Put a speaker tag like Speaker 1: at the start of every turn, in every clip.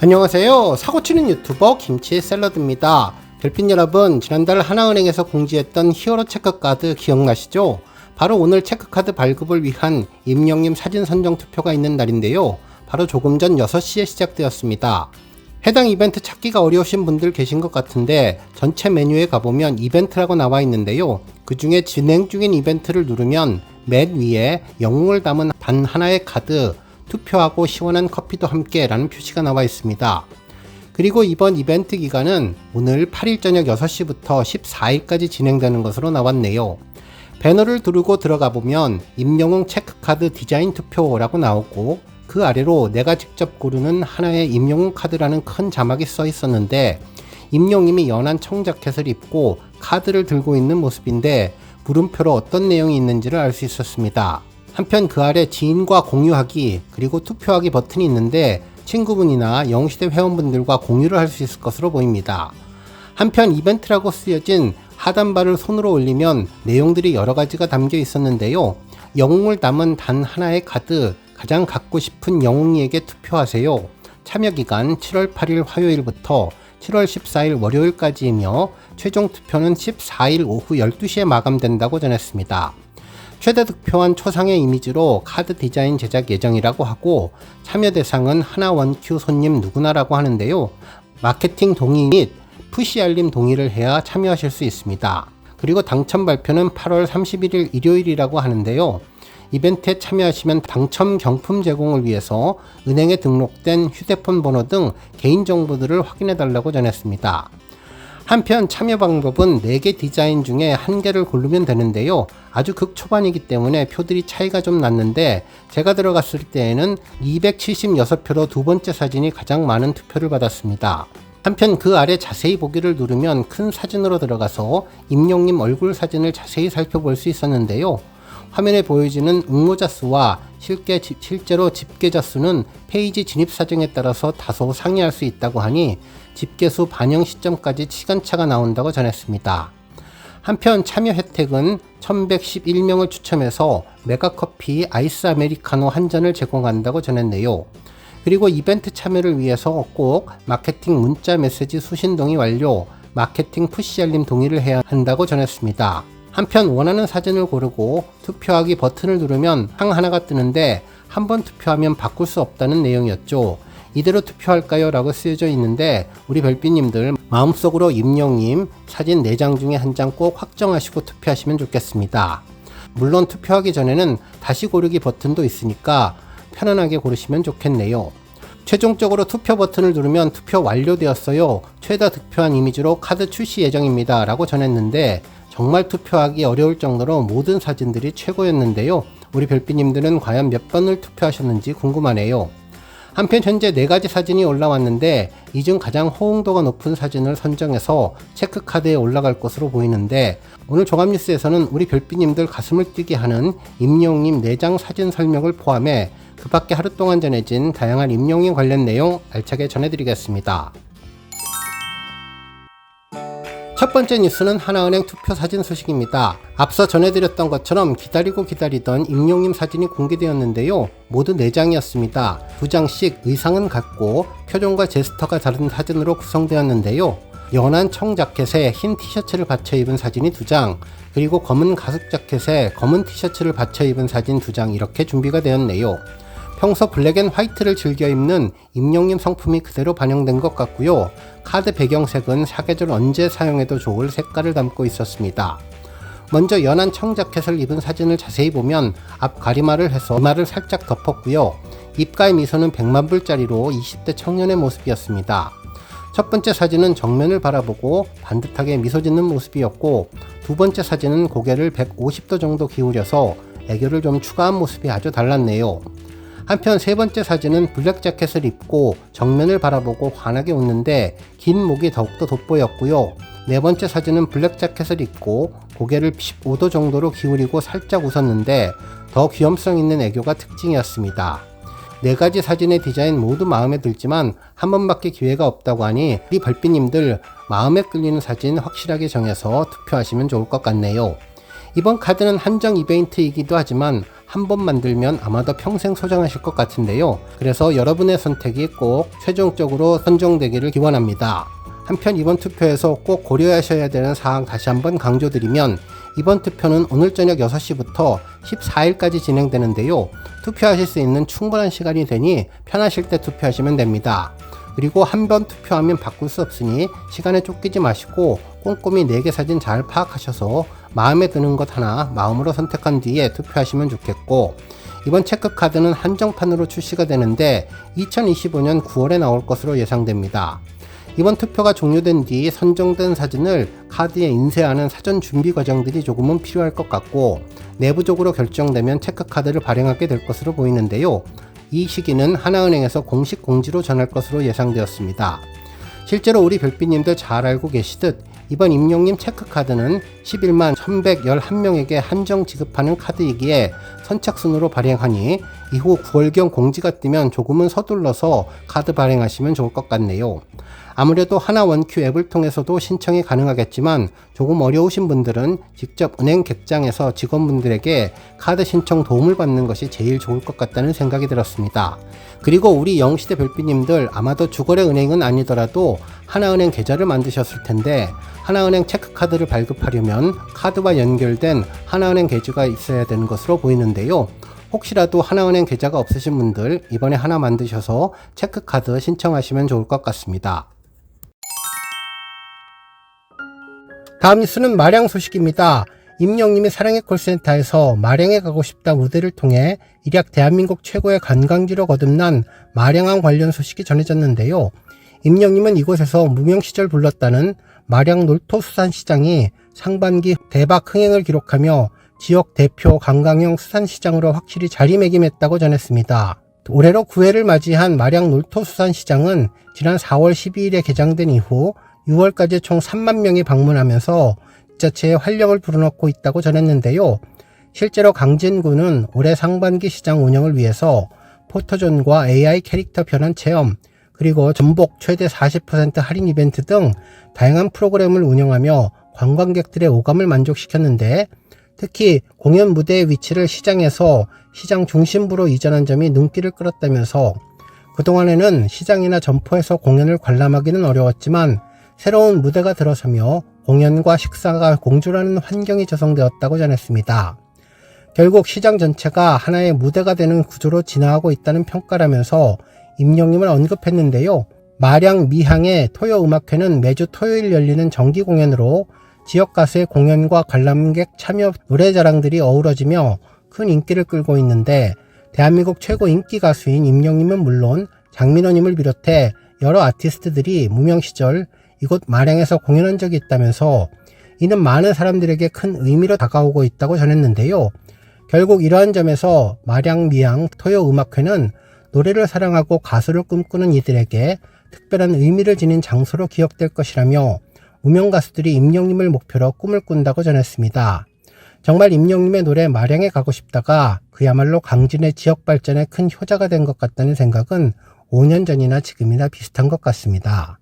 Speaker 1: 안녕하세요. 사고치는 유튜버 김치샐러드입니다. 별빛 여러분, 지난달 하나은행에서 공지했던 히어로 체크카드 기억나시죠? 바로 오늘 체크카드 발급을 위한 임영님 사진 선정 투표가 있는 날인데요. 바로 조금 전 6시에 시작되었습니다. 해당 이벤트 찾기가 어려우신 분들 계신 것 같은데 전체 메뉴에 가보면 이벤트라고 나와 있는데요. 그 중에 진행 중인 이벤트를 누르면 맨 위에 영웅을 담은 단 하나의 카드, 투표하고 시원한 커피도 함께 라는 표시가 나와 있습니다. 그리고 이번 이벤트 기간은 오늘 8일 저녁 6시부터 14일까지 진행되는 것으로 나왔네요. 배너를 두르고 들어가 보면 임영웅 체크카드 디자인 투표라고 나오고 그 아래로 내가 직접 고르는 하나의 임영웅 카드라는 큰 자막이 써 있었는데 임영님이 연한 청자켓을 입고 카드를 들고 있는 모습인데 물음표로 어떤 내용이 있는지를 알 수 있었습니다. 한편 그 아래 지인과 공유하기 그리고 투표하기 버튼이 있는데 친구분이나 영시대 회원분들과 공유를 할 수 있을 것으로 보입니다. 한편 이벤트라고 쓰여진 하단바를 손으로 올리면 내용들이 여러가지가 담겨 있었는데요. 영웅을 담은 단 하나의 카드, 가장 갖고 싶은 영웅이에게 투표하세요. 참여기간 7월 8일 화요일부터 7월 14일 월요일까지이며 최종 투표는 14일 오후 12시에 마감된다고 전했습니다. 최대 득표한 초상의 이미지로 카드 디자인 제작 예정이라고 하고 참여 대상은 하나 원큐 손님 누구나라고 하는데요. 마케팅 동의 및 푸시 알림 동의를 해야 참여하실 수 있습니다. 그리고 당첨 발표는 8월 31일 일요일이라고 하는데요. 이벤트에 참여하시면 당첨 경품 제공을 위해서 은행에 등록된 휴대폰 번호 등 개인정보들을 확인해 달라고 전했습니다. 한편 참여 방법은 4개 디자인 중에 1개를 고르면 되는데요. 아주 극초반이기 때문에 표들이 차이가 좀 났는데 제가 들어갔을 때에는 276표로 두 번째 사진이 가장 많은 투표를 받았습니다. 한편 그 아래 자세히 보기를 누르면 큰 사진으로 들어가서 임영님 얼굴 사진을 자세히 살펴볼 수 있었는데요. 화면에 보여지는 응모자 수와 실제로 집계자 수는 페이지 진입 사정에 따라서 다소 상이할 수 있다고 하니 집계수 반영 시점까지 시간차가 나온다고 전했습니다. 한편 참여 혜택은 1111명을 추첨해서 메가커피 아이스 아메리카노 한 잔을 제공한다고 전했네요. 그리고 이벤트 참여를 위해서 꼭 마케팅 문자 메시지 수신 동의 완료, 마케팅 푸시 알림 동의를 해야 한다고 전했습니다. 한편 원하는 사진을 고르고 투표하기 버튼을 누르면 상 하나가 뜨는데 한 번 투표하면 바꿀 수 없다는 내용이었죠. 이대로 투표할까요? 라고 쓰여져 있는데 우리 별빛님들 마음속으로 임영님 사진 4장 중에 한 장 꼭 확정하시고 투표하시면 좋겠습니다. 물론 투표하기 전에는 다시 고르기 버튼도 있으니까 편안하게 고르시면 좋겠네요. 최종적으로 투표 버튼을 누르면 투표 완료되었어요. 최다 득표한 이미지로 카드 출시 예정입니다. 라고 전했는데 정말 투표하기 어려울 정도로 모든 사진들이 최고였는데요. 우리 별빛님들은 과연 몇 번을 투표하셨는지 궁금하네요. 한편 현재 4가지 사진이 올라왔는데 이 중 가장 호응도가 높은 사진을 선정해서 체크카드에 올라갈 것으로 보이는데 오늘 종합뉴스에서는 우리 별빛님들 가슴을 뛰게 하는 임영웅님 4장 사진 설명을 포함해 그 밖에 하루 동안 전해진 다양한 임영웅 관련 내용 알차게 전해드리겠습니다. 첫 번째 뉴스는 하나은행 투표 사진 소식입니다. 앞서 전해드렸던 것처럼 기다리던 임영웅님 사진이 공개되었는데요. 모두 4장이었습니다. 2장씩 의상은 같고 표정과 제스처가 다른 사진으로 구성되었는데요. 연한 청 자켓에 흰 티셔츠를 받쳐 입은 사진이 2장, 그리고 검은 가죽 자켓에 검은 티셔츠를 받쳐 입은 사진 2장 이렇게 준비가 되었네요. 평소 블랙 앤 화이트를 즐겨 입는 임영웅님 성품이 그대로 반영된 것 같고요. 카드 배경색은 사계절 언제 사용해도 좋을 색깔을 담고 있었습니다. 먼저 연한 청자켓을 입은 사진을 자세히 보면 앞 가리마를 해서 이마를 살짝 덮었고요. 입가의 미소는 100만불짜리로 20대 청년의 모습이었습니다. 첫 번째 사진은 정면을 바라보고 반듯하게 미소 짓는 모습이었고 두 번째 사진은 고개를 150도 정도 기울여서 애교를 좀 추가한 모습이 아주 달랐네요. 한편 세 번째 사진은 블랙 자켓을 입고 정면을 바라보고 환하게 웃는데 긴 목이 더욱더 돋보였고요. 네 번째 사진은 블랙 자켓을 입고 고개를 15도 정도로 기울이고 살짝 웃었는데 더 귀염성 있는 애교가 특징이었습니다. 4가지 사진의 디자인 모두 마음에 들지만 한 번밖에 기회가 없다고 하니 우리 별빛님들 마음에 끌리는 사진 확실하게 정해서 투표하시면 좋을 것 같네요. 이번 카드는 한정 이벤트이기도 하지만 한 번 만들면 아마도 평생 소장하실 것 같은데요. 그래서 여러분의 선택이 꼭 최종적으로 선정되기를 기원합니다. 한편 이번 투표에서 꼭 고려하셔야 되는 사항 다시 한번 강조드리면, 이번 투표는 오늘 저녁 6시부터 14일까지 진행되는데요. 투표하실 수 있는 충분한 시간이 되니 편하실 때 투표하시면 됩니다. 그리고 한 번 투표하면 바꿀 수 없으니 시간에 쫓기지 마시고 꼼꼼히 4개 사진 잘 파악하셔서 마음에 드는 것 하나 마음으로 선택한 뒤에 투표하시면 좋겠고, 이번 체크카드는 한정판으로 출시가 되는데 2025년 9월에 나올 것으로 예상됩니다. 이번 투표가 종료된 뒤 선정된 사진을 카드에 인쇄하는 사전 준비 과정들이 조금은 필요할 것 같고, 내부적으로 결정되면 체크카드를 발행하게 될 것으로 보이는데요. 이 시기는 하나은행에서 공식 공지로 전할 것으로 예상되었습니다. 실제로 우리 별빛님들 잘 알고 계시듯 이번 임용님 체크카드는 11만 1111명에게 한정 지급하는 카드이기에 선착순으로 발행하니 이후 9월경 공지가 뜨면 조금은 서둘러서 카드 발행하시면 좋을 것 같네요. 아무래도 하나원큐 앱을 통해서도 신청이 가능하겠지만 조금 어려우신 분들은 직접 은행 객장에서 직원분들에게 카드 신청 도움을 받는 것이 제일 좋을 것 같다는 생각이 들었습니다. 그리고 우리 영시대 별빛님들 아마도 주거래 은행은 아니더라도 하나은행 계좌를 만드셨을 텐데, 하나은행 체크카드를 발급하려면 카드와 연결된 하나은행 계좌가 있어야 되는 것으로 보이는데요. 혹시라도 하나은행 계좌가 없으신 분들 이번에 하나 만드셔서 체크카드 신청하시면 좋을 것 같습니다. 다음 뉴스는 마량 소식입니다. 임영님이 사랑의 콜센터에서 마량에 가고 싶다 무대를 통해 일약 대한민국 최고의 관광지로 거듭난 마량항 관련 소식이 전해졌는데요. 임영님은 이곳에서 무명 시절 불렀다는 마량 놀토수산시장이 상반기 대박 흥행을 기록하며 지역 대표 관광형 수산시장으로 확실히 자리매김했다고 전했습니다. 올해로 9회를 맞이한 마량 놀토수산시장은 지난 4월 12일에 개장된 이후 6월까지 총 3만 명이 방문하면서 지자체의 활력을 불어넣고 있다고 전했는데요. 실제로 강진구는 올해 상반기 시장 운영을 위해서 포토존과 AI 캐릭터 변환 체험, 그리고 전복 최대 40% 할인 이벤트 등 다양한 프로그램을 운영하며 관광객들의 오감을 만족시켰는데, 특히 공연 무대의 위치를 시장에서 시장 중심부로 이전한 점이 눈길을 끌었다면서, 그동안에는 시장이나 점포에서 공연을 관람하기는 어려웠지만 새로운 무대가 들어서며 공연과 식사가 공존하는 환경이 조성되었다고 전했습니다. 결국 시장 전체가 하나의 무대가 되는 구조로 진화하고 있다는 평가라면서 임영님을 언급했는데요. 마량 미항의 토요음악회는 매주 토요일 열리는 정기 공연으로 지역 가수의 공연과 관람객 참여 노래자랑들이 어우러지며 큰 인기를 끌고 있는데, 대한민국 최고 인기 가수인 임영님은 물론 장민호님을 비롯해 여러 아티스트들이 무명 시절 이곳 마량에서 공연한 적이 있다면서, 이는 많은 사람들에게 큰 의미로 다가오고 있다고 전했는데요. 결국 이러한 점에서 마량 미항 토요음악회는 노래를 사랑하고 가수를 꿈꾸는 이들에게 특별한 의미를 지닌 장소로 기억될 것이라며, 무명 가수들이 임영님을 목표로 꿈을 꾼다고 전했습니다. 정말 임영님의 노래 마량에 가고 싶다가 그야말로 강진의 지역 발전에 큰 효자가 된 것 같다는 생각은 5년 전이나 지금이나 비슷한 것 같습니다.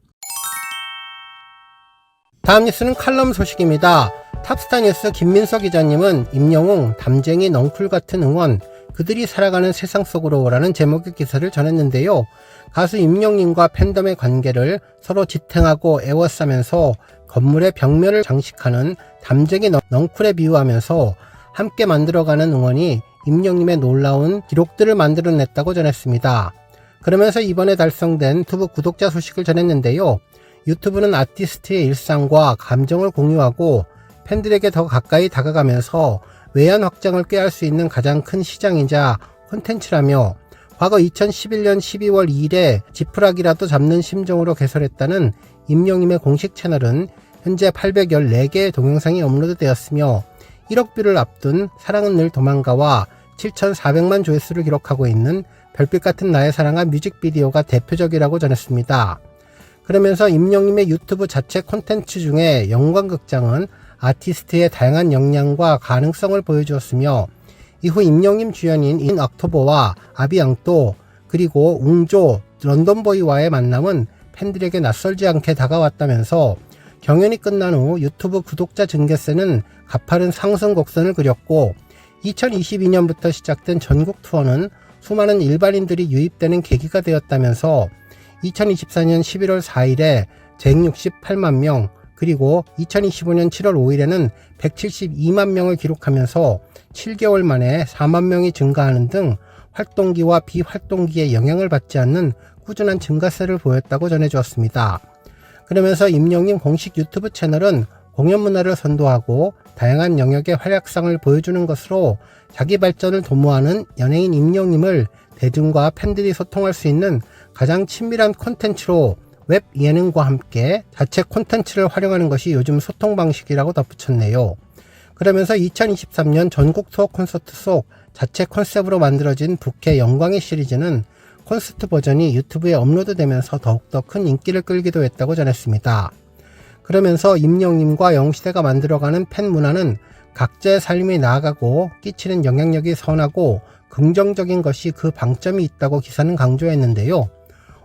Speaker 1: 다음 뉴스는 칼럼 소식입니다. 탑스타 뉴스 김민석 기자님은 임영웅, 담쟁이, 넝쿨 같은 응원, 그들이 살아가는 세상 속으로 오라는 제목의 기사를 전했는데요. 가수 임영님과 팬덤의 관계를 서로 지탱하고 애워싸면서 건물의 벽면을 장식하는 담쟁이 넝쿨에 비유하면서 함께 만들어가는 응원이 임영님의 놀라운 기록들을 만들어냈다고 전했습니다. 그러면서 이번에 달성된 유튜브 구독자 소식을 전했는데요. 유튜브는 아티스트의 일상과 감정을 공유하고 팬들에게 더 가까이 다가가면서 외연 확장을 꾀할 수 있는 가장 큰 시장이자 콘텐츠라며, 과거 2011년 12월 2일에 지푸라기라도 잡는 심정으로 개설했다는 임영님의 공식 채널은 현재 814개의 동영상이 업로드되었으며 1억 뷰를 앞둔 사랑은 늘 도망가와 7,400만 조회수를 기록하고 있는 별빛 같은 나의 사랑아 뮤직비디오가 대표적이라고 전했습니다. 그러면서 임영님의 유튜브 자체 콘텐츠 중에 영광극장은 아티스트의 다양한 역량과 가능성을 보여주었으며, 이후 임영님 주연인 인 옥토버와 아비앙또, 그리고 웅조, 런던보이와의 만남은 팬들에게 낯설지 않게 다가왔다면서 경연이 끝난 후 유튜브 구독자 증가세는 가파른 상승 곡선을 그렸고 2022년부터 시작된 전국 투어는 수많은 일반인들이 유입되는 계기가 되었다면서 2024년 11월 4일에 168만 명, 그리고 2025년 7월 5일에는 172만 명을 기록하면서 7개월 만에 4만 명이 증가하는 등 활동기와 비활동기에 영향을 받지 않는 꾸준한 증가세를 보였다고 전해주었습니다. 그러면서 임영님 공식 유튜브 채널은 공연 문화를 선도하고 다양한 영역의 활약상을 보여주는 것으로 자기 발전을 도모하는 연예인 임영님을 대중과 팬들이 소통할 수 있는 가장 친밀한 콘텐츠로 웹 예능과 함께 자체 콘텐츠를 활용하는 것이 요즘 소통 방식이라고 덧붙였네요. 그러면서 2023년 전국 투어 콘서트 속 자체 컨셉으로 만들어진 부캐 영광의 시리즈는 콘서트 버전이 유튜브에 업로드되면서 더욱더 큰 인기를 끌기도 했다고 전했습니다. 그러면서 임영님과 영시대가 만들어가는 팬 문화는 각자의 삶이 나아가고 끼치는 영향력이 선하고 긍정적인 것이 그 방점이 있다고 기사는 강조했는데요.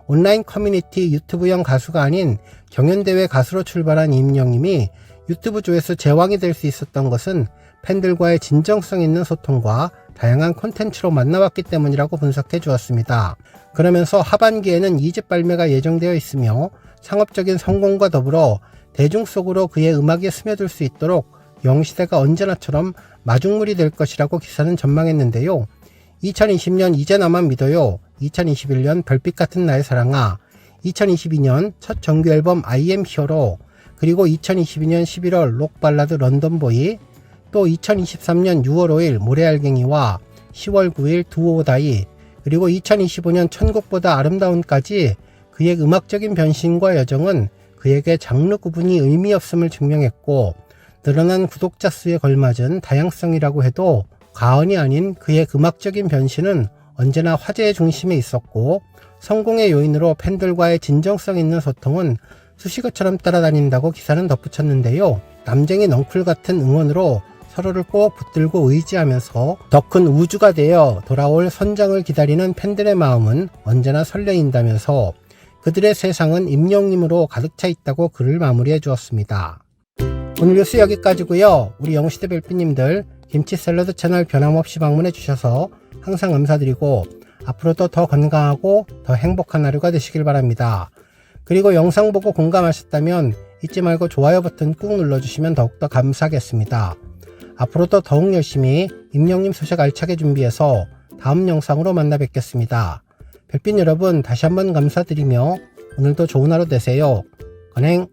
Speaker 1: 온라인 커뮤니티 유튜브형 가수가 아닌 경연대회 가수로 출발한 임영님이 유튜브 조회수 제왕이 될 수 있었던 것은 팬들과의 진정성 있는 소통과 다양한 콘텐츠로 만나왔기 때문이라고 분석해 주었습니다. 그러면서 하반기에는 2집 발매가 예정되어 있으며 상업적인 성공과 더불어 대중 속으로 그의 음악에 스며들 수 있도록 영시대가 언제나처럼 마중물이 될 것이라고 기사는 전망했는데요. 2020년 이제 나만 믿어요, 2021년 별빛 같은 나의 사랑아, 2022년 첫 정규 앨범 I am 히어로, 그리고 2022년 11월 록 발라드 런던보이, 또 2023년 6월 5일 모래알갱이와 10월 9일 두오다이, 그리고 2025년 천국보다 아름다운까지 그의 음악적인 변신과 여정은 그에게 장르 구분이 의미 없음을 증명했고, 늘어난 구독자 수에 걸맞은 다양성이라고 해도 과언이 아닌 그의 음악적인 변신은 언제나 화제의 중심에 있었고, 성공의 요인으로 팬들과의 진정성 있는 소통은 수식어처럼 따라다닌다고 기사는 덧붙였는데요. 남쟁이 넝쿨 같은 응원으로 서로를 꼭 붙들고 의지하면서 더 큰 우주가 되어 돌아올 선장을 기다리는 팬들의 마음은 언제나 설레인다면서 그들의 세상은 임영님으로 가득 차 있다고 글을 마무리해 주었습니다. 오늘 뉴스 여기까지고요. 우리 영시대 별빛님들 김치 샐러드 채널 변함없이 방문해 주셔서 항상 감사드리고 앞으로도 더 건강하고 더 행복한 하루가 되시길 바랍니다. 그리고 영상 보고 공감하셨다면 잊지 말고 좋아요 버튼 꾹 눌러주시면 더욱더 감사하겠습니다. 앞으로도 더욱 열심히 임영님 소식 알차게 준비해서 다음 영상으로 만나 뵙겠습니다. 별빛 여러분 다시 한번 감사드리며 오늘도 좋은 하루 되세요. 건행.